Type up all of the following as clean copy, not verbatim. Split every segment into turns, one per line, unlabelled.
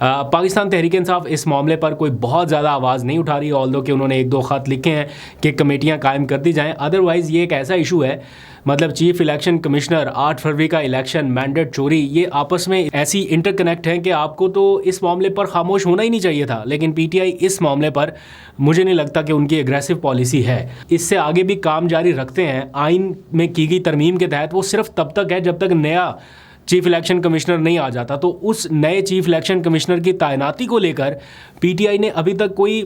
پاکستان تحریک انصاف اس معاملے پر کوئی بہت زیادہ آواز نہیں اٹھا رہی، آلدو کہ انہوں نے 1-2 خط لکھے ہیں کہ کمیٹیاں قائم کر دی جائیں. ادروائز یہ ایک ایسا ایشو ہے، مطلب چیف الیکشن کمشنر، 8 فروری کا الیکشن، مینڈیٹ چوری، یہ آپس میں ایسی انٹر کنیکٹ ہیں کہ آپ کو تو اس معاملے پر خاموش ہونا ہی نہیں چاہیے تھا. لیکن پی ٹی آئی اس معاملے پر مجھے نہیں لگتا کہ ان کی اگریسو پالیسی ہے. اس سے آگے بھی کام جاری رکھتے ہیں. آئین میں کی گئی ترمیم کے تحت وہ صرف تب تک ہے جب تک نیا چیف الیکشن کمشنر نہیں آ جاتا. تو اس نئے چیف الیکشن کمشنر کی تعیناتی کو لے کر پی ٹی آئی نے ابھی تک کوئی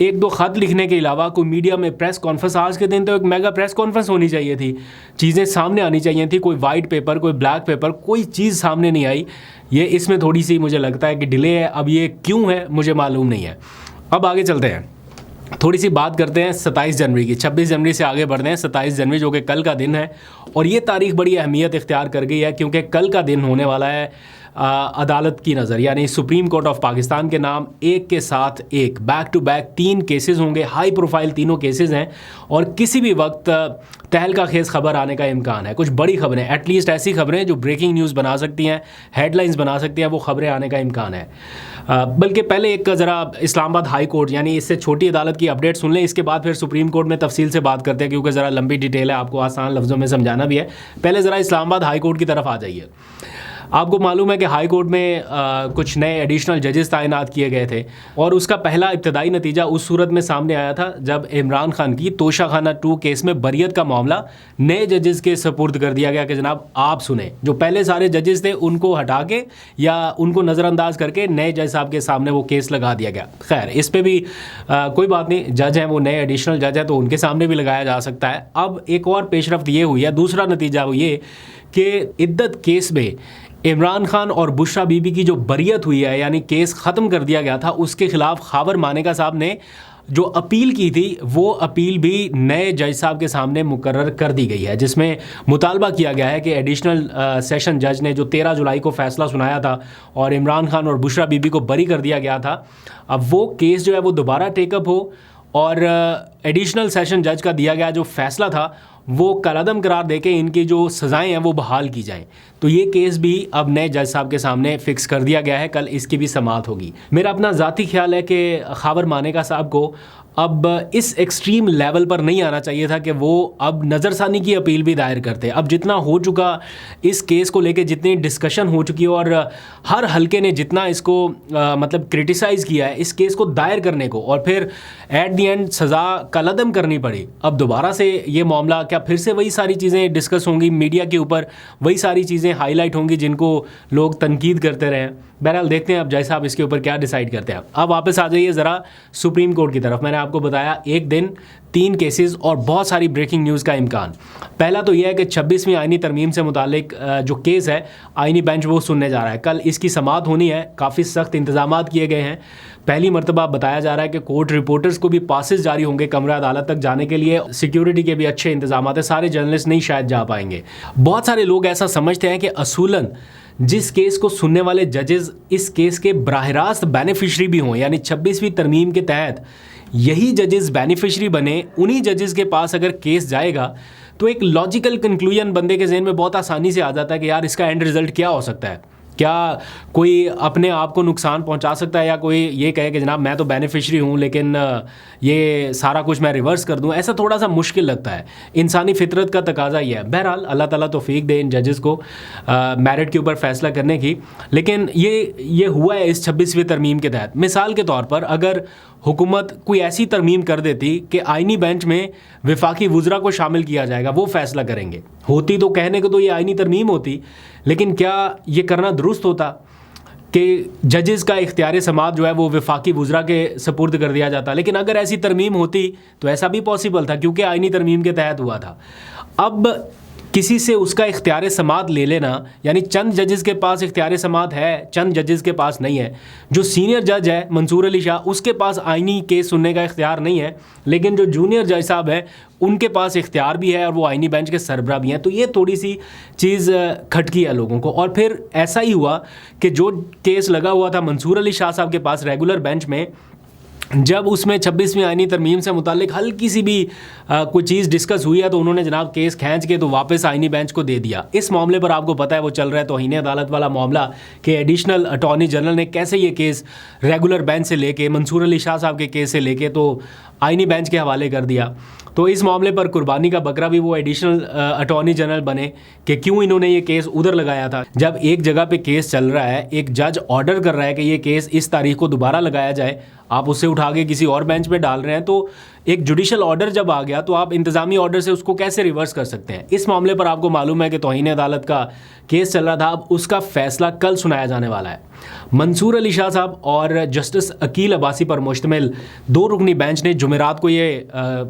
1-2 خط لکھنے کے علاوہ کوئی میڈیا میں پریس کانفرنس، آج کے دن تو ایک میگا پریس کانفرنس ہونی چاہیے تھی، چیزیں سامنے آنی چاہیے تھی. کوئی وائٹ پیپر، کوئی بلیک پیپر، کوئی چیز سامنے نہیں آئی. یہ اس میں تھوڑی سی مجھے لگتا ہے کہ ڈیلے ہے. اب یہ کیوں ہے مجھے معلوم نہیں ہے. اب آگے چلتے ہیں، تھوڑی سی بات کرتے ہیں 27 جنوری کی. 26 جنوری سے آگے بڑھتے ہیں. 27 جنوری جو کہ کل کا دن ہے، اور یہ تاریخ بڑی اہمیت اختیار کر گئی ہے کیونکہ کل کا دن ہونے والا ہے عدالت کی نظر، یعنی سپریم کورٹ آف پاکستان کے نام ایک کے ساتھ ایک بیک ٹو بیک 3 کیسز ہوں گے. ہائی پروفائل تینوں کیسز ہیں اور کسی بھی وقت تہلکہ خیز خبر آنے کا امکان ہے. کچھ بڑی خبریں، ایٹ لیسٹ ایسی خبریں جو بریکنگ نیوز بنا سکتی ہیں، ہیڈ لائنز بنا سکتی ہیں، وہ خبریں آنے کا امکان ہے. بلکہ پہلے ایک ذرا اسلام آباد ہائی کورٹ یعنی اس سے چھوٹی عدالت کی اپڈیٹ سن لیں، اس کے بعد پھر سپریم کورٹ میں تفصیل سے بات کرتے ہیں کیونکہ ذرا لمبی ڈیٹیل ہے، آپ کو آسان لفظوں میں سمجھانا بھی ہے. پہلے ذرا اسلام آباد ہائی کورٹ کی طرف آ جائیے. آپ کو معلوم ہے کہ ہائی کورٹ میں کچھ نئے ایڈیشنل ججز تعینات کیے گئے تھے، اور اس کا پہلا ابتدائی نتیجہ اس صورت میں سامنے آیا تھا جب عمران خان کی توشہ خانہ 2 کیس میں بریت کا معاملہ نئے ججز کے سپرد کر دیا گیا کہ جناب آپ سنیں. جو پہلے سارے ججز تھے ان کو ہٹا کے یا ان کو نظر انداز کر کے نئے جج صاحب کے سامنے وہ کیس لگا دیا گیا. خیر اس پہ بھی کوئی بات نہیں، جج ہیں وہ نئے ایڈیشنل جج ہیں تو ان کے سامنے بھی لگایا جا سکتا ہے. اب ایک اور پیش رفت یہ ہوئی ہے، دوسرا نتیجہ وہ یہ کہ عدت کیس میں عمران خان اور بشرا بی بی کی جو بریت ہوئی ہے، یعنی کیس ختم کر دیا گیا تھا، اس کے خلاف خاور مانیکا صاحب نے جو اپیل کی تھی وہ اپیل بھی نئے جج صاحب کے سامنے مقرر کر دی گئی ہے، جس میں مطالبہ کیا گیا ہے کہ ایڈیشنل سیشن جج نے جو 13 جولائی کو فیصلہ سنایا تھا اور عمران خان اور بشرا بی بی کو بری کر دیا گیا تھا، اب وہ کیس جو ہے وہ دوبارہ ٹیک اپ ہو اور ایڈیشنل سیشن جج کا دیا گیا جو فیصلہ تھا وہ کالعدم قرار دے کے ان کی جو سزائیں ہیں وہ بحال کی جائیں. تو یہ کیس بھی اب نئے جج صاحب کے سامنے فکس کر دیا گیا ہے، کل اس کی بھی سماعت ہوگی. میرا اپنا ذاتی خیال ہے کہ خاور مانیکا صاحب کو اب اس ایکسٹریم لیول پر نہیں آنا چاہیے تھا کہ وہ اب نظر ثانی کی اپیل بھی دائر کرتے. اب جتنا ہو چکا اس کیس کو لے کے، جتنی ڈسکشن ہو چکی ہے اور ہر حلقے نے جتنا اس کو مطلب کرٹیسائز کیا ہے اس کیس کو دائر کرنے کو، اور پھر ایٹ دی اینڈ سزا کالعدم کرنی پڑی. اب دوبارہ سے یہ معاملہ کیا پھر سے وہی ساری چیزیں ڈسکس ہوں گی میڈیا کے اوپر، وہی ساری چیزیں ہائی لائٹ ہوں گی جن کو لوگ تنقید کرتے رہے. بہرحال دیکھتے ہیں اب جج صاحب اس کے اوپر کیا ڈیسائیڈ کرتے ہیں. اب واپس آ جائیے ذرا سپریم کورٹ کی طرف. میں نے آپ کو بتایا ایک دن 3 کیسز اور بہت ساری بریکنگ نیوز کا امکان. پہلا تو یہ ہے کہ 26ویں آئینی ترمیم سے متعلق جو کیس ہے آئینی بینچ وہ سننے جا رہا ہے. کل اس کی سماعت ہونی ہے. کافی سخت انتظامات کیے گئے ہیں. پہلی مرتبہ بتایا جا رہا ہے کہ کورٹ رپورٹرز کو بھی پاسز جاری ہوں گے کمرہ عدالت تک جانے کے لیے. سیکیورٹی کے بھی اچھے انتظامات ہیں. سارے جرنلسٹ نہیں شاید جا پائیں گے. بہت سارے لوگ ایسا سمجھتے ہیں کہ اصولاً جس کیس کو سننے والے ججز اس کیس کے براہ راست بینیفیشری بھی ہوں، یعنی 26ویں ترمیم کے تحت یہی ججز بینیفیشری بنے، انہی ججز کے پاس اگر کیس جائے گا تو ایک لاجیکل کنکلوژن بندے کے ذہن میں بہت آسانی سے آ جاتا ہے کہ یار اس کا اینڈ رزلٹ کیا ہو سکتا ہے. کیا کوئی اپنے آپ کو نقصان پہنچا سکتا ہے یا کوئی یہ کہے کہ جناب میں تو بینیفیشری ہوں لیکن یہ سارا کچھ میں ریورس کر دوں. ایسا تھوڑا سا مشکل لگتا ہے. انسانی فطرت کا تقاضا یہ ہے. بہرحال اللہ تعالیٰ توفیق دے ان ججز کو میرٹ کے اوپر فیصلہ کرنے کی. لیکن یہ ہوا ہے اس 26ویں ترمیم کے تحت. مثال کے طور پر اگر حکومت کوئی ایسی ترمیم کر دیتی کہ آئینی بینچ میں وفاقی وزراء کو شامل کیا جائے گا، وہ فیصلہ کریں گے، ہوتی تو کہنے کو تو یہ آئینی ترمیم ہوتی، لیکن کیا یہ کرنا درست ہوتا کہ ججز کا اختیار سماعت جو ہے وہ وفاقی وزراء کے سپرد کر دیا جاتا؟ لیکن اگر ایسی ترمیم ہوتی تو ایسا بھی پاسبل تھا کیونکہ آئینی ترمیم کے تحت ہوا تھا. اب کسی سے اس کا اختیار سماعت لے لینا، یعنی چند ججز کے پاس اختیار سماعت ہے، چند ججز کے پاس نہیں ہے. جو سینئر جج ہے منصور علی شاہ، اس کے پاس آئینی کیس سننے کا اختیار نہیں ہے، لیکن جو جونیئر جج صاحب ہیں ان کے پاس اختیار بھی ہے اور وہ آئینی بینچ کے سربراہ بھی ہیں. تو یہ تھوڑی سی چیز کھٹکی ہے لوگوں کو. اور پھر ایسا ہی ہوا کہ جو کیس لگا ہوا تھا منصور علی شاہ صاحب کے پاس ریگولر بینچ میں، جب اس میں 26ویں آئینی ترمیم سے متعلق ہلکی سی بھی کوئی چیز ڈسکس ہوئی ہے تو انہوں نے جناب کیس کھینچ کے تو واپس آئینی بینچ کو دے دیا. اس معاملے پر آپ کو پتہ ہے وہ چل رہا ہے توہین عدالت والا معاملہ کہ ایڈیشنل اٹارنی جنرل نے کیسے یہ کیس ریگولر بینچ سے لے کے منصور علی شاہ صاحب کے کیس سے لے کے تو آئینی بینچ کے حوالے کر دیا. تو اس معاملے پر قربانی کا بکرا بھی وہ ایڈیشنل اٹارنی جنرل بنے کہ کیوں انہوں نے یہ کیس ادھر لگایا تھا. جب ایک جگہ پہ کیس چل رہا ہے, ایک جج آرڈر کر رہا ہے کہ یہ کیس اس تاریخ کو دوبارہ لگایا جائے, آپ اسے اٹھا کے کسی اور بینچ پہ ڈال رہے ہیں, تو ایک جوڈیشل آرڈر جب آ گیا تو آپ انتظامی آرڈر سے اس کو کیسے ریورس کر سکتے ہیں. اس معاملے پر آپ کو معلوم ہے کہ توہین عدالت کا کیس چل رہا تھا, اب اس کا فیصلہ کل سنایا جانے والا ہے. منصور علی شاہ صاحب اور جسٹس عقیل عباسی پر مشتمل 2 رکنی بینچ نے جمعرات کو یہ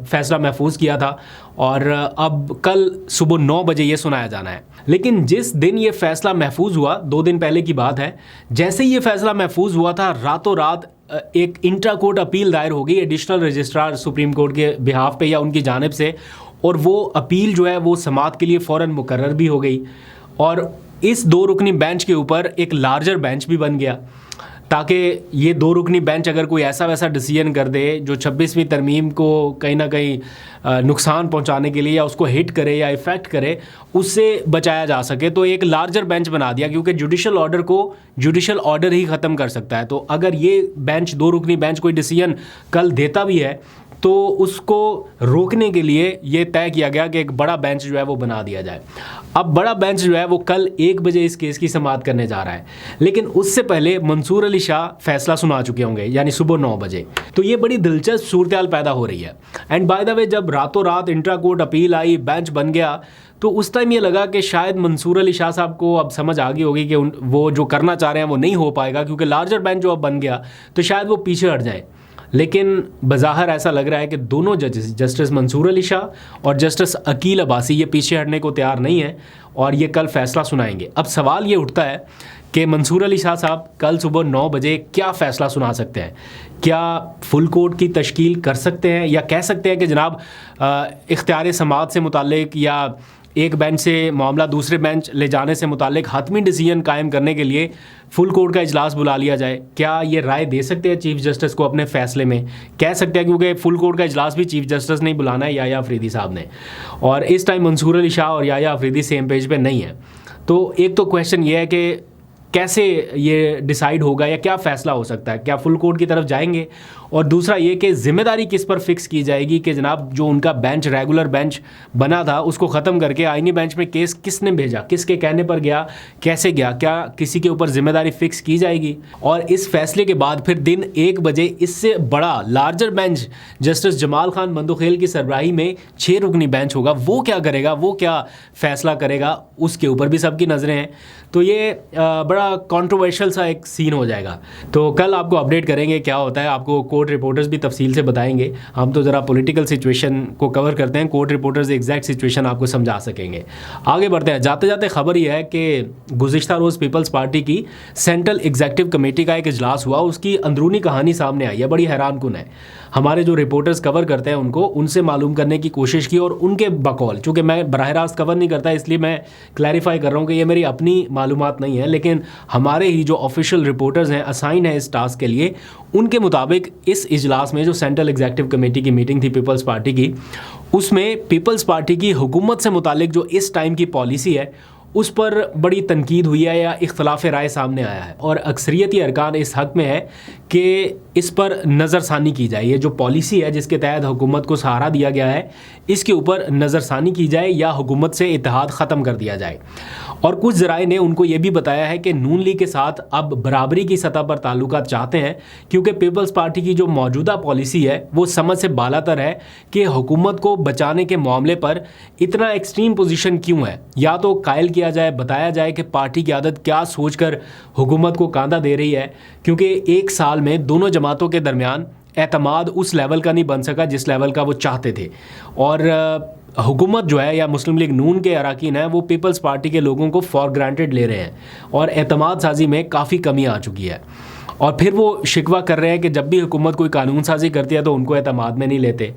فیصلہ محفوظ کیا تھا اور اب کل صبح 9 بجے یہ سنایا جانا ہے. لیکن جس دن یہ فیصلہ محفوظ ہوا, 2 دن پہلے کی بات ہے, جیسے یہ فیصلہ محفوظ ہوا تھا راتوں رات ایک انٹرا کورٹ اپیل دائر ہو گئی ایڈیشنل رجسٹرار سپریم کورٹ کے بہاف پہ یا ان کی جانب سے, اور وہ اپیل جو ہے وہ سماعت کے لیے فوراً مقرر بھی ہو گئی اور اس 2 رکنی بینچ کے اوپر ایک لارجر بینچ بھی بن گیا تاکہ یہ 2 رکنی بینچ اگر کوئی ایسا ویسا ڈیسیژن کر دے جو 26ویں ترمیم کو کہیں نہ کہیں نقصان پہنچانے کے لیے یا اس کو ہٹ کرے یا افیکٹ کرے, اس سے بچایا جا سکے, تو ایک لارجر بینچ بنا دیا کیونکہ جوڈیشل آرڈر کو جوڈیشل آرڈر ہی ختم کر سکتا ہے. تو اگر یہ بینچ 2 رکنی بینچ کوئی ڈیسیژن کل دیتا بھی ہے تو اس کو روکنے کے لیے یہ طے کیا گیا کہ ایک بڑا بینچ جو ہے وہ بنا دیا جائے. اب بڑا بینچ جو ہے وہ کل 1 بجے اس کیس کی سماعت کرنے جا رہا ہے, لیکن اس سے پہلے منصور علی شاہ فیصلہ سنا چکے ہوں گے یعنی صبح 9 بجے. تو یہ بڑی دلچسپ صورتحال پیدا ہو رہی ہے. اینڈ بائی دا وے جب راتوں رات انٹرا کورٹ اپیل آئی, بینچ بن گیا, تو اس ٹائم یہ لگا کہ شاید منصور علی شاہ صاحب کو اب سمجھ آ گئی ہوگی کہ وہ جو کرنا چاہ رہے ہیں وہ نہیں ہو پائے گا کیونکہ لارجر بینچ جو اب بن گیا تو شاید وہ پیچھے ہٹ جائے. لیکن بظاہر ایسا لگ رہا ہے کہ دونوں ججز جسٹس منصور علی شاہ اور جسٹس عقیل عباسی یہ پیچھے ہٹنے کو تیار نہیں ہیں اور یہ کل فیصلہ سنائیں گے. اب سوال یہ اٹھتا ہے کہ منصور علی شاہ صاحب کل صبح 9 بجے کیا فیصلہ سنا سکتے ہیں؟ کیا فل کورٹ کی تشکیل کر سکتے ہیں یا کہہ سکتے ہیں کہ جناب اختیار سماعت سے متعلق یا ایک بینچ سے معاملہ دوسرے بینچ لے جانے سے متعلق حتمی ڈیسیژن قائم کرنے کے لیے فل کورٹ کا اجلاس بلا لیا جائے؟ کیا یہ رائے دے سکتے ہیں چیف جسٹس کو اپنے فیصلے میں؟ کہہ سکتے ہیں کیونکہ فل کورٹ کا اجلاس بھی چیف جسٹس نے بلانا ہے یحییٰ افریدی صاحب نے, اور اس ٹائم منصور علی شاہ اور یحییٰ افریدی سیم پیج پہ نہیں ہے. تو ایک تو کویشچن یہ ہے کہ کیسے یہ ڈیسائیڈ ہوگا یا کیا فیصلہ ہو سکتا ہے, کیا فل کورٹ کی طرف جائیں گے؟ اور دوسرا یہ کہ ذمہ داری کس پر فکس کی جائے گی کہ جناب جو ان کا بینچ ریگولر بینچ بنا تھا اس کو ختم کر کے آئینی بینچ میں کیس کس نے بھیجا, کس کے کہنے پر گیا, کیسے گیا, کیا کسی کے اوپر ذمہ داری فکس کی جائے گی؟ اور اس فیصلے کے بعد پھر دن 1 بجے اس سے بڑا larger bench justice Jamal Khan بندوخیل کی سربراہی میں 6 رکنی بینچ ہوگا, وہ کیا کرے گا, وہ کیا فیصلہ کرے گا, اس کے اوپر بھی سب کی نظریں ہیں. تو یہ بڑا کنٹروورشل سا ایک سین ہو جائے گا. تو کل آپ کو اپڈیٹ کریں گے کیا ہوتا ہے, آپ کو کورٹ رپورٹرز بھی تفصیل سے بتائیں گے. ہم تو ذرا پولیٹیکل سچویشن کو کور کرتے ہیں, کورٹ رپورٹرز ایگزیکٹ سچویشن آپ کو سمجھا سکیں گے. آگے بڑھتے ہیں. جاتے جاتے خبر یہ ہے کہ گزشتہ روز پیپلز پارٹی کی سینٹرل ایگزیکٹو کمیٹی کا ایک اجلاس ہوا, اس کی اندرونی کہانی سامنے آئی ہے, بڑی حیران کن ہے. ہمارے جو رپورٹرز کور کرتے ہیں ان سے معلوم کرنے کی کوشش کی اور ان کے بقول, چونکہ میں براہ راست کور نہیں کرتا اس لیے میں کلیریفائی کر رہا ہوں کہ یہ میری اپنی معلومات نہیں ہے, لیکن ہمارے ہی جو آفیشیل رپورٹرز ہیں اسائن ہیں اس ٹاسک کے لیے, ان کے مطابق اس اجلاس میں جو سینٹرل ایگزیکٹو کمیٹی کی میٹنگ تھی پیپلز پارٹی کی, اس میں پیپلز پارٹی کی حکومت سے متعلق جو اس ٹائم کی پالیسی ہے اس پر بڑی تنقید ہوئی ہے یا اختلاف رائے سامنے آیا ہے, اور اکثریتی ارکان اس حق میں ہے کہ اس پر نظر ثانی کی جائے. یہ جو پالیسی ہے جس کے تحت حکومت کو سہارا دیا گیا ہے, اس کے اوپر نظر ثانی کی جائے یا حکومت سے اتحاد ختم کر دیا جائے. اور کچھ ذرائع نے ان کو یہ بھی بتایا ہے کہ نون لیگ کے ساتھ اب برابری کی سطح پر تعلقات چاہتے ہیں, کیونکہ پیپلز پارٹی کی جو موجودہ پالیسی ہے وہ سمجھ سے بالا تر ہے کہ حکومت کو بچانے کے معاملے پر اتنا ایکسٹریم پوزیشن کیوں ہے. یا تو قائل کیا جائے, بتایا جائے کہ پارٹی کی عادت کیا سوچ کر حکومت کو کاندھا دے رہی ہے, کیونکہ 1 سال میں دونوں جماعتوں کے درمیان اعتماد اس لیول کا نہیں بن سکا جس لیول کا وہ چاہتے تھے. اور حکومت جو ہے یا مسلم لیگ نون کے اراکین ہیں وہ پیپلز پارٹی کے لوگوں کو فار گرانٹیڈ لے رہے ہیں اور اعتماد سازی میں کافی کمی آ چکی ہے. اور پھر وہ شکوہ کر رہے ہیں کہ جب بھی حکومت کوئی قانون سازی کرتی ہے تو ان کو اعتماد میں نہیں لیتے.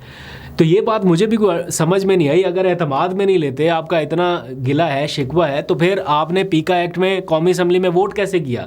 تو یہ بات مجھے بھی سمجھ میں نہیں آئی. اگر اعتماد میں نہیں لیتے, آپ کا اتنا گلہ ہے, شکوہ ہے, تو پھر آپ نے پیکا ایکٹ میں قومی اسمبلی میں ووٹ کیسے کیا؟